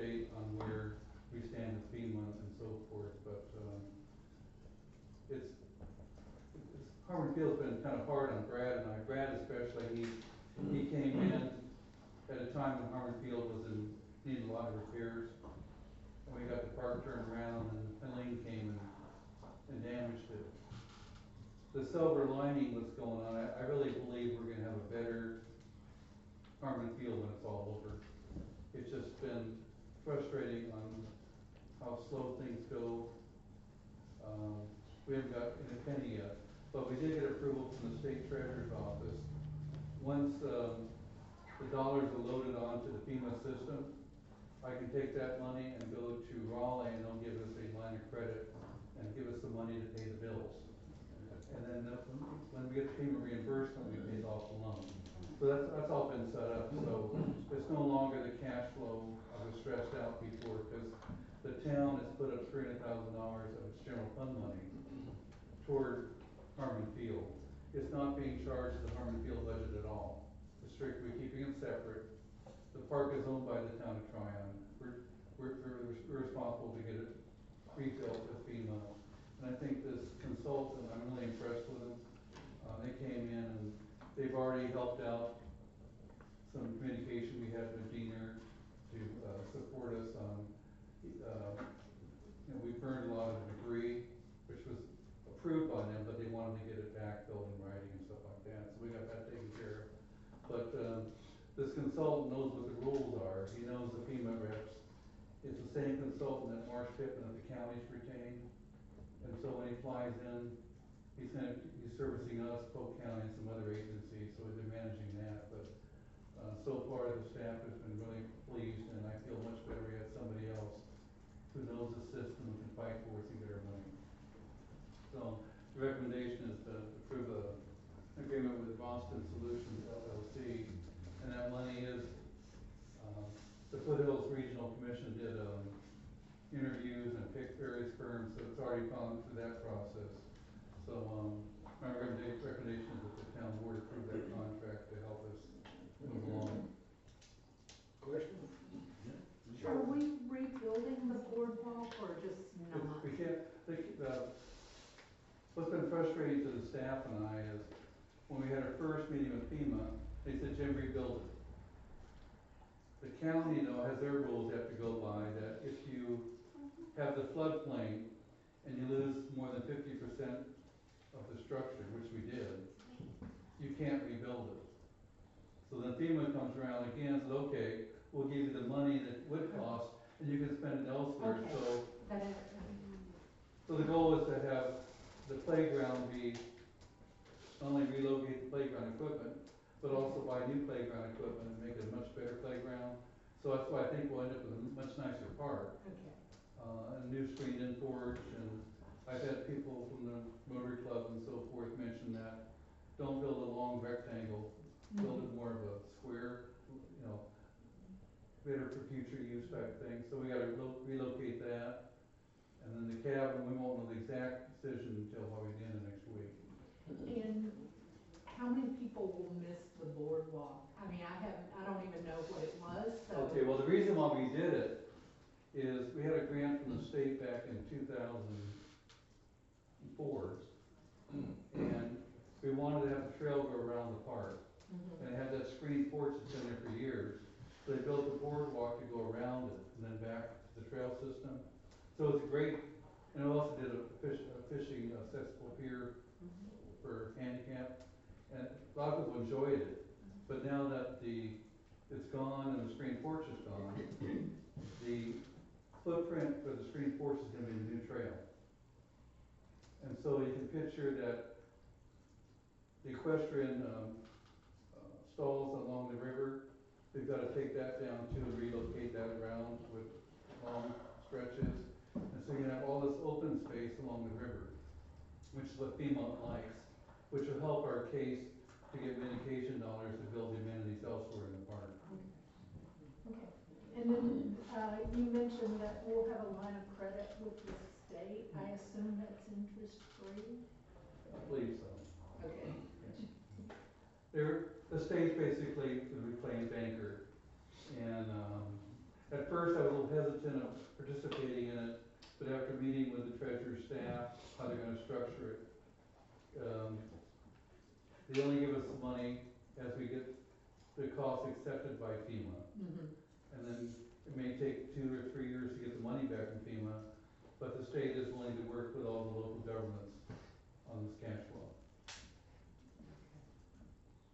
update on where we stand with FEMA and so forth, but, Harmon Field's been kind of hard on Brad and I. Brad especially, he came in at a time when Harmon Field needed a lot of repairs. And we got the park turned around and Helene came and damaged it. The silver lining that's going on, I really believe we're gonna have a better Harmon Field when it's all over. It's just been frustrating on how slow things go. We haven't got a penny yet, but we did get approval from the state treasurer's office. Once, the dollars are loaded onto the FEMA system, I can take that money and go to Raleigh and they'll give us a line of credit and give us the money to pay the bills. And then when we get FEMA reimbursement, we pay off the loan. So that's all been set up. So it's no longer the cash flow I was stressed out before, because the town has put up $300,000 of its general fund money toward Harmon Field. It's not being charged to the Harmon Field budget at all. It's strictly keeping it separate. The park is owned by the town of Tryon. We're responsible to get it rebuilt with FEMA. And I think this consultant, I'm really impressed with them. They came in and they've already helped out some communication we had with Diener to support us on, we burned a lot of debris, which was approved by them, but they wanted to get it back, built in writing and stuff like that. So we got that taken care of. But this consultant knows what the rules are. He knows the FEMA reps. It's the same consultant that Marsh Pittman of the counties retained. And so when he flies in, he's servicing us, Polk County, and some other agencies, so they're managing that. But so far, the staff has been really pleased, and I feel much better we have somebody else who knows the system and can fight for us and get our money. So the recommendation is to approve an agreement with Boston Solutions LLC, and that money is, the Foothills Regional Commission did interviews and picked various firms, so it's already gone through that process. So my recommendation is that the town board approve that contract to help us move along. Question? Are we rebuilding the boardwalk or just not? We can't, what's been frustrating to the staff and I is when we had our first meeting with FEMA, they said, Jim, rebuild it. The county, though, has their rules they have to go by, that if you have the floodplain and you lose more than 50% of the structure, which we did, you can't rebuild it. So then FEMA comes around again and says, okay, we'll give you the money that would cost and you can spend it elsewhere. Okay. So the goal is to have the playground be, not only relocate the playground equipment, but also buy new playground equipment and make it a much better playground. So that's why I think we'll end up with a much nicer park. Okay. A new screened-in porch, and I've had people from the Rotary Club and so forth mention that don't build a long rectangle, build it more of a square, better for future use type thing. So we got to relocate that, and then the cabin, we won't know the exact decision until probably the end of next week. And how many people will miss the boardwalk? I mean, I don't even know what it was, so. Okay, well, the reason why we did it is we had a grant from the state back in 2004, and we wanted to have the trail go around the park. And it had that screened porch that's been there for years. So they built a boardwalk to go around it and then back to the trail system. So it's a great, and we also did a fishing accessible pier for handicap. And a lot of people enjoyed it. But now that it's gone and the screened porch is gone, the footprint for the screened porch is going to be the new trail. And so you can picture that the equestrian stalls along the river, we've got to take that down too and relocate that around with long stretches. And so you have all this open space along the river, which is what FEMA likes, which will help our case to get mitigation dollars to build the amenities elsewhere in the park. Okay. And then you mentioned that we'll have a line of credit with the state. I assume that's interest free? I believe so. Okay. The state's basically the reclaimed banker. And at first first I was a little hesitant of participating in it, but after meeting with the treasurer's staff, how they're gonna structure it, they only give us the money as we get the cost accepted by FEMA. And then it may take 2 or 3 years to get the money back from FEMA, but the state is willing to work with all the local governments on this cash flow.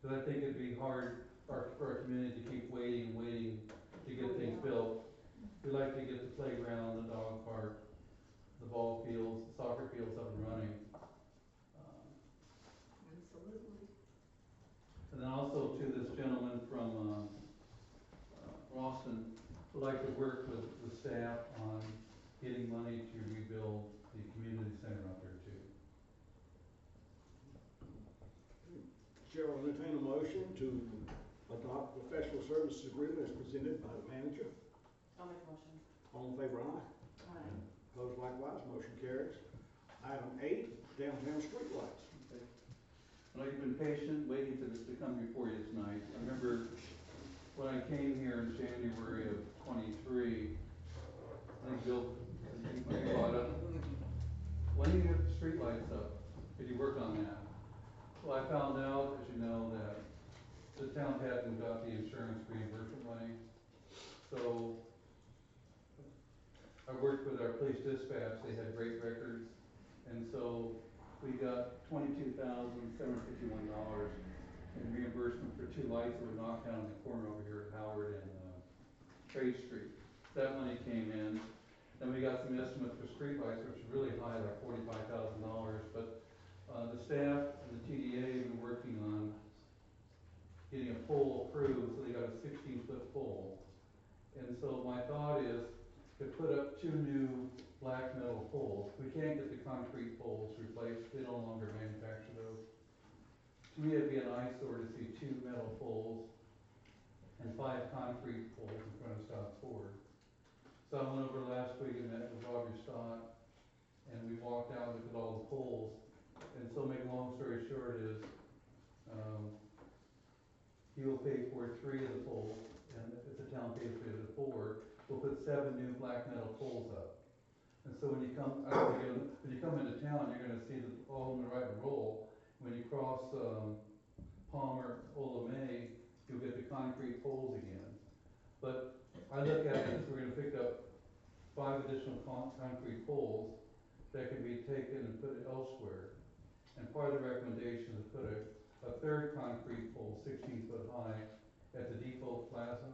Because I think it'd be hard for our community to keep waiting and waiting to get things built. We like to get the playground, the dog park, the ball fields, the soccer fields up and running. Absolutely. And then also to this gentleman from Boston, would like to work with the staff on getting money to rebuild the community center out there too. Chair will entertain a motion to adopt the professional services agreement as presented by the manager. I'll make a motion. All in favor, aye. Aye. Opposed likewise, motion carries. Item 8, downtown streetlights. I know you've been patient, waiting for this to come before you tonight. I remember when I came here in January of '23, I think Bill, you brought up, when do you get the streetlights up? Could you work on that? Well, I found out, as you know, that the town hadn't got the insurance reimbursement money. So I worked with our police dispatch, they had great records. And so we got $22,751 in reimbursement for 2 lights that were knocked down in the corner over here at Howard and Trade Street. That money came in. Then we got some estimates for streetlights, which are really high, like $45,000. But the staff and the TDA have been working on getting a pole approved, so they got a 16-foot pole. And so my thought is to put up 2 new black metal poles. We can't get the concrete poles replaced, they no longer manufacture those. To me, it'd be an eyesore to see 2 metal poles and 5 concrete poles in front of Scott's Ford. So I went over last week and met with Roger Stott, and we walked out and looked at all the poles. And so make a long story short is, he will pay for 3 of the poles, and if the town pays for the 4, we'll put 7 new black metal poles up. And so when you come, when you come into town, you're gonna see that all in the right roll. When you cross, Palmer, Ola May, you'll get the concrete poles again. But I look at it as we're gonna pick up 5 additional concrete poles that can be taken and put elsewhere. And part of the recommendation is to put a 3rd concrete pole, 16 foot high, at the Depot Plaza.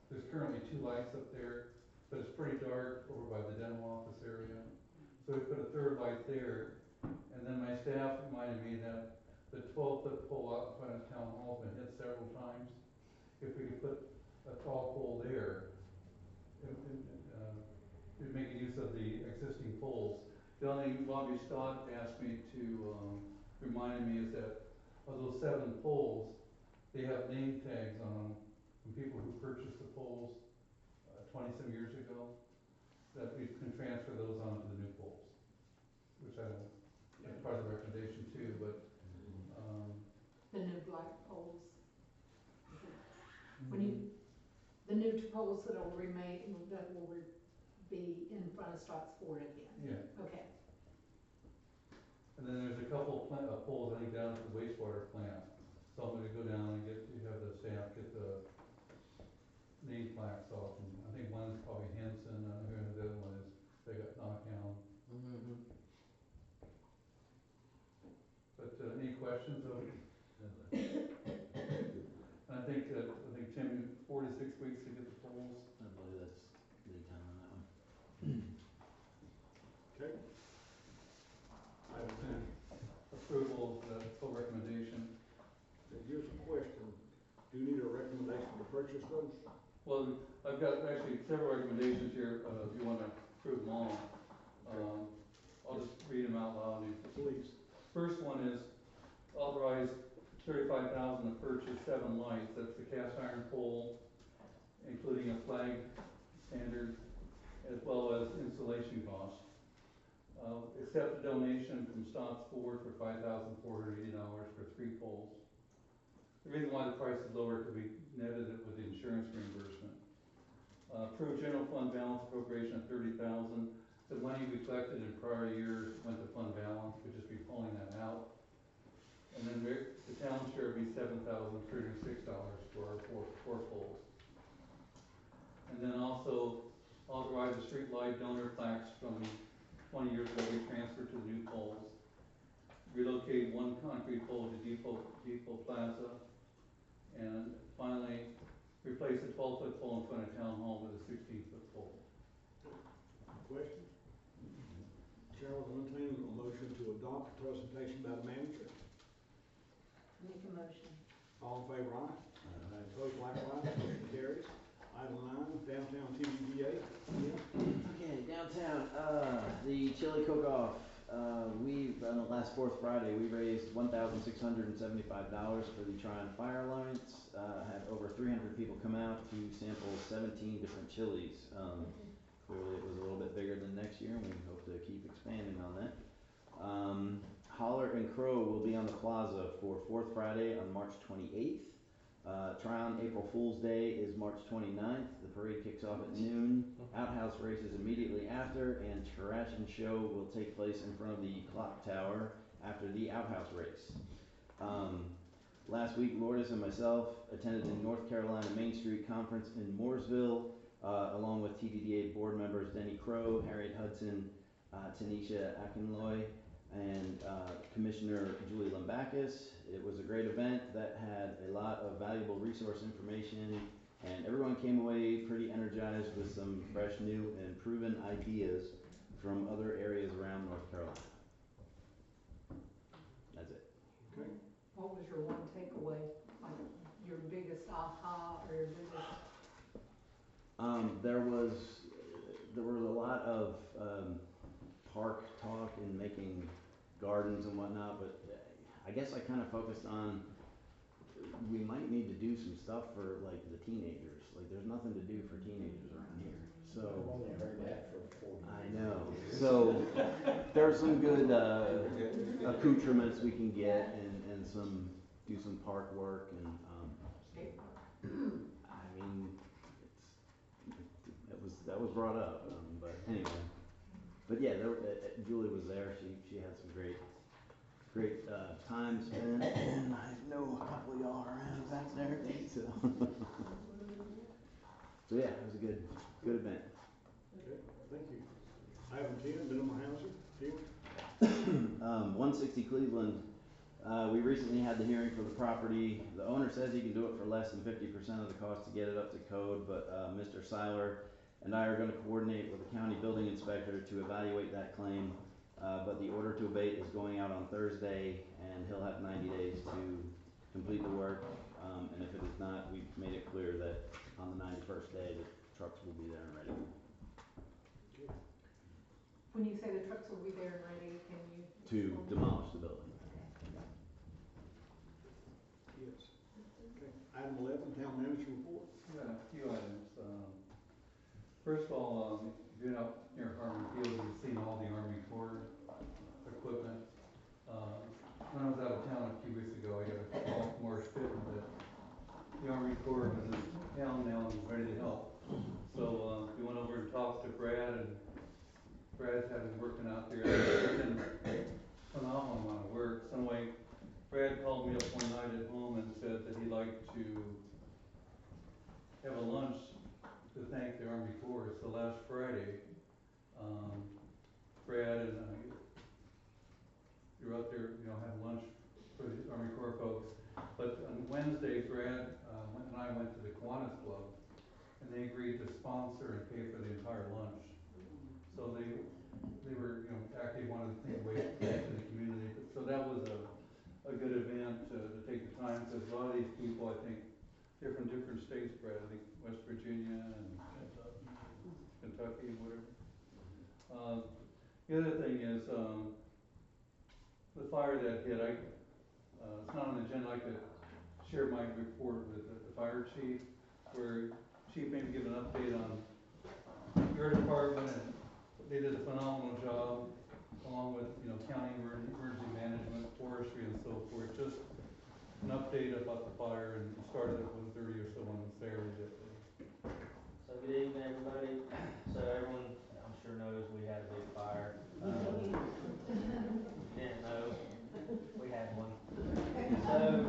There's currently 2 lights up there, but it's pretty dark over by the dental office area. So we put a 3rd light there, and then my staff reminded me that the 12-foot pole out in front of Town Hall has been hit several times. If we could put a tall pole there, we'd make use of the existing poles. The only thing Bobby Stott asked me to, reminded me is that of those 7 poles, they have name tags on them from people who purchased the poles 20-some years ago, that we can transfer those onto the new poles, which that's part of the recommendation too, but, The new black poles. When you, the new poles that'll remain, that will be in front of Scott's Ford again. yeah. Okay. And then there's a couple poles, I think, down at the wastewater plant. So I'm gonna go down and have the staff get the name plaques off, and I think one's probably Henson, I don't know who the other one is, they got knocked down. But, any questions of it? And I think, Tim, 4 to 6 weeks to get the poles. I believe that's lead time on that one. Okay. Item 10. Approval of the full recommendation. Now, here's a question. Do you need a recommendation to purchase those? Well, I've got actually several recommendations here, if you wanna approve them all. I'll just read them out loud. Please. First one is authorize $35,000 to purchase 7 lights. That's the cast iron pole, including a flag standard, as well as installation costs. Accept a donation from Stotts Ford for $5,480 for 3 poles. The reason why the price is lower could be netted it with the insurance reimbursement. Approved general fund balance appropriation of 30,000. The money we collected in prior years went to fund balance, we'd just be pulling that out. And then the town share would be $7,306 for our four poles. And then also authorize the street light donor plaques from 20 years ago we transferred to the new poles. Relocate one concrete pole to Depot Plaza. And finally, replace a 12-foot pole in front of town hall with a 16-foot pole. Questions? Chair will entertain a motion to adopt the presentation by the manager. Make a motion. All in favor, aye? Opposed, likewise, motion carries. Item 9, downtown TBVA. Okay, downtown, the chili cook-off, on the last fourth Friday, we raised $1,675 for the Tryon Fire Alliance. Had over 300 people come out to sample 17 different chilies. Clearly it was a little bit bigger than next year, and we hope to keep expanding on that. Holler and Crow will be on the plaza for fourth Friday on March 28th. Tryon April Fool's Day is March 29th. The parade kicks off at noon. Outhouse races immediately after, and trash and show will take place in front of the clock tower after the outhouse race. Last week, Lourdes and myself attended the North Carolina Main Street Conference in Mooresville, along with TDDA board members Denny Crow, Harriet Hudson, Tanisha Akinloy, and Commissioner Julie Lambakis. It was a great event that had a lot of valuable resource information, and everyone came away pretty energized with some fresh, new, and proven ideas from other areas around North Carolina. That's it. Okay. What was your one takeaway, like your biggest aha or your biggest? There was a lot of park talk and making gardens and whatnot, but I guess I kind of focused on we might need to do some stuff for like the teenagers. Like there's nothing to do for teenagers around here. So I've only heard that for 4 years. I know. So there's some good accoutrements we can get and do some park work and I mean that was brought up. But anyway. But yeah, Julie was there. She had some great time spent, and I know a couple of y'all around back there. So, so yeah, it was a good event. Okay, thank you. Item 10, minimum housing. Tim? 160 Cleveland. We recently had the hearing for the property. The owner says he can do it for less than 50% of the cost to get it up to code, but Mr. Seiler and I are going to coordinate with the county building inspector to evaluate that claim. But the order to abate is going out on Thursday, and he'll have 90 days to complete the work. And if it is not, we've made it clear that on the 91st day, the trucks will be there and ready. Okay. When you say the trucks will be there and ready, can you? To demolish the building. Yes. Okay. Item 11, town manager report. Yeah, a few items. First of all, if you've been out near Harmon Field, you've seen all the Army Corps equipment. When I was out of town a few weeks ago, I got a call from Morris Fitton that the Army Corps was in town now and was ready to help. So we went over and talked to Brad, and Brad's had been working out there. It's been phenomenal amount of work. Some way, Brad called me up one night at home and said that he'd like to have a lunch to thank the Army Corps. So last Friday, Brad and you were out there, having lunch for the Army Corps folks. But on Wednesday, Brad and I went to the Kiwanis Club, and they agreed to sponsor and pay for the entire lunch. So they were, actually wanted to think away to the community. So that was a good event to take the time, because a lot of these people, I think, they're from different states, Brad. I think West Virginia and Kentucky and whatever. The other thing is the fire that hit. It's not on the agenda. I could share my report with the fire chief, where chief maybe give an update on your department, and they did a phenomenal job, along with county emergency management, forestry, and so forth. Just an update about the fire, and it started at 1:30 or so on Saturday. So good evening, everybody. So everyone, I'm sure knows we had a big fire. If you didn't know, we had one. So,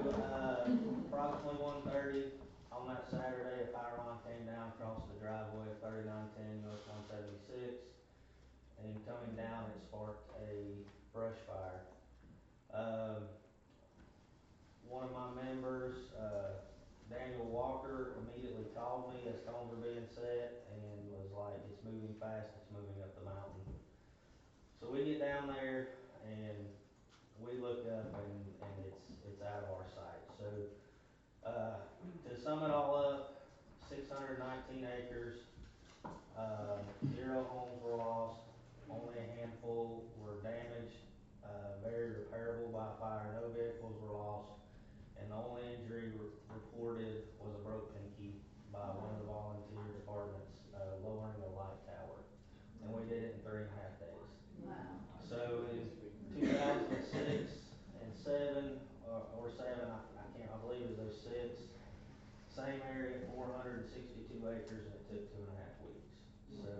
approximately 1:30 on that Saturday, a fire line came down across the driveway of 3910 US 176. And coming down, it sparked a brush fire. Um, One of my members, Daniel Walker, immediately called me as cones were being set and was like, "It's moving fast, it's moving up the mountain." So we get down there and we look up and it's out of our sight. So, to sum it all up, 619 acres, 0 homes were lost, only a handful were damaged, very repairable by fire, no vehicles were lost, and the only injury reported was a broke pinky by one of the volunteer departments, lowering a light tower. And we did it in 3.5 days. Wow. So in 2006 and 7, or 7, I believe it was 06, same area, 462 acres, and it took 2.5 weeks. So,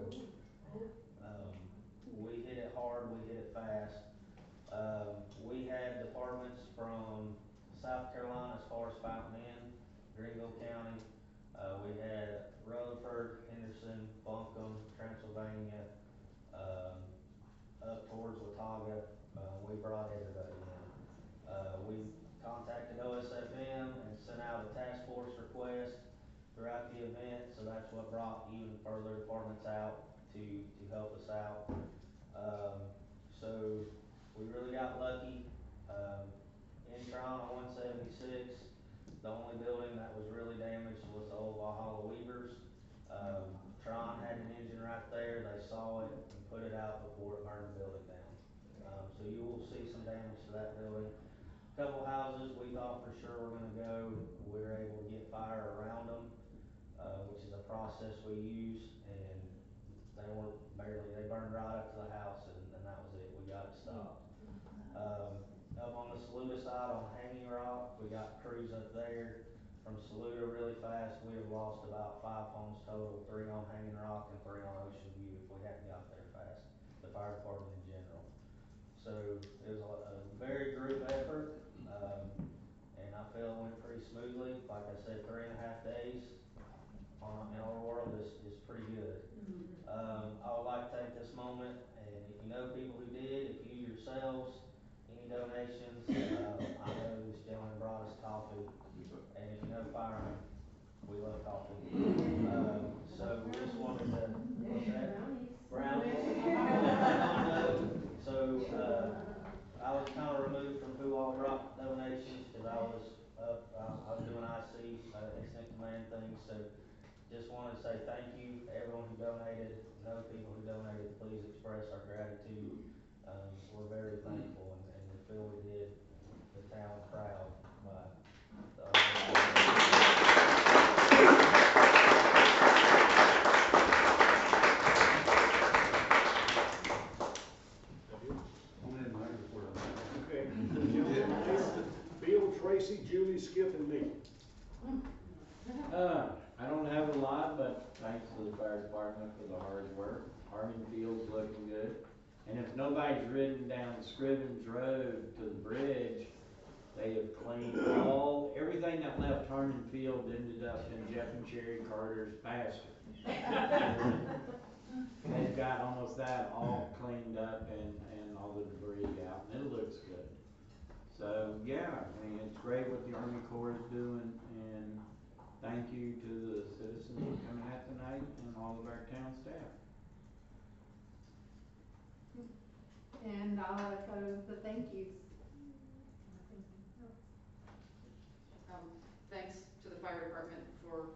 we hit it hard, we hit it fast. We had departments from South Carolina as far as Fountain Inn, Greenville County. We had Rutherford, Henderson, Buncombe, Transylvania, up towards Watauga. We brought everybody in. We contacted OSFM and sent out a task force request throughout the event, so that's what brought even further departments out to help us out. So we really got lucky. In Tron on 176, the only building that was really damaged was the old Valhalla Weavers. Tron had an engine right there, they saw it and put it out before it burned the building down. So you will see some damage to that building. Couple houses we thought for sure were gonna go, we were able to get fire around them, which is a process we use, and they burned right up to the house, and that was it, we got it stopped. Up on the Saluda side on Hanging Rock, we got crews up there from Saluda really fast. We have lost about 5 homes total, 3 on Hanging Rock and 3 on Ocean View if we hadn't got there fast, the fire department in general. So it was a very group effort, and I feel it went pretty smoothly. Like I said, 3.5 days in our world is pretty good. I would like to take this moment, and if you know people who did, if you yourselves, any donations, I know this gentleman brought us coffee, and if you know firemen, we love coffee. So we just wanted to, what's that? Brownies. So, I was kind of removed from who all brought donations, because I was doing IC, incident command things, so just wanted to say thank you to everyone who donated, know people who donated, please express our gratitude. We're very thankful, and we feel we did the town proud by I'm in my report on that. Okay. Bill, Tracy, Julie, Skip, and me. I don't have a lot, but thanks to the fire department for the hard work. Harmon Field's looking good. And if nobody's ridden down Scrivens Road to the bridge, they have cleaned everything that left Harmon Field ended up in Jeff and Sherry Carter's pasture. They've got almost that all cleaned up and all the debris out, and it looks good. So yeah, I mean, it's great what the Army Corps is doing, and thank you to the citizens for coming out tonight and all of our town staff. And I'll echo the thank yous. Thanks to the fire department for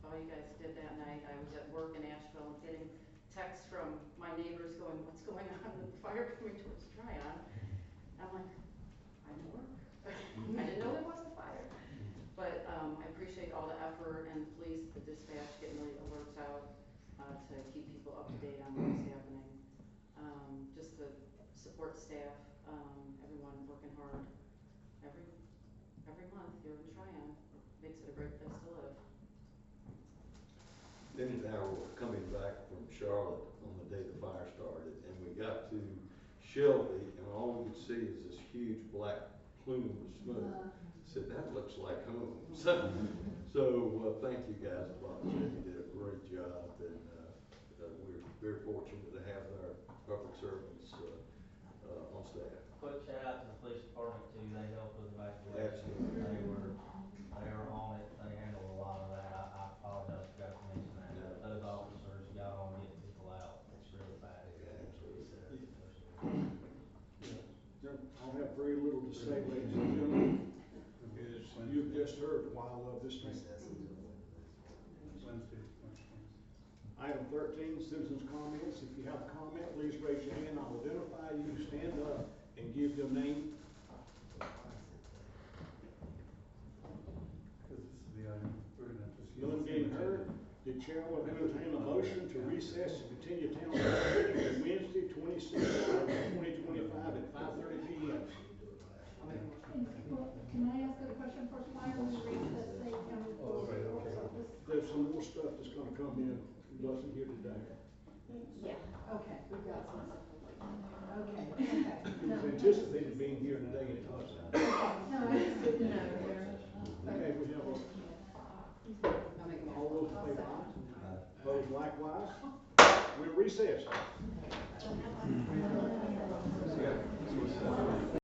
all you guys did that night. I was at work in Asheville and getting texts from my neighbors going, "What's going on with the fire coming towards Tryon?" I'm like, I'm at work. I didn't know there was a fire. But I appreciate all the effort and the police, the dispatch, getting the alerts out to keep people up to date on what's happening. Just the support staff, everyone working hard every month here in Tryon makes it a great place to live. Denny and I were coming back from Charlotte on the day the fire started, and we got to Shelby, and all we could see is this huge black plume of smoke. Said, that looks like home. So thank you guys a lot. You did a great job, and we're very fortunate to have our public servants on staff. Quick shout out to the police department too, they helped with evacuation. Absolutely. They were on it, they handled a lot of that, I apologize, forgot to mention that. No. Those officers got on getting people out, it's really bad. Absolutely. I'll have very little to say, ladies and gentlemen. As you've just heard why I love this thing. Wednesday. Item 13, citizens' comments. If you have a comment, please raise your hand. I'll identify you, stand up, and give your name. Because this is the item, we're gonna have to. None being heard, the chair will entertain a motion to recess and continue town meeting on Wednesday, 26th of March, 2025 at 5:30 p.m. Well, can I ask a question first? Why are we recessing county Oh, right, clerk's okay. office? There's some more stuff that's gonna come in, who wasn't here today. Yeah, okay. We've got some. Okay, okay. He No, was anticipated being here today and it wasn't. no, I just didn't know there. Okay, we have I'll make a motion. all those in favor, aye? Opposed likewise? We're recessed.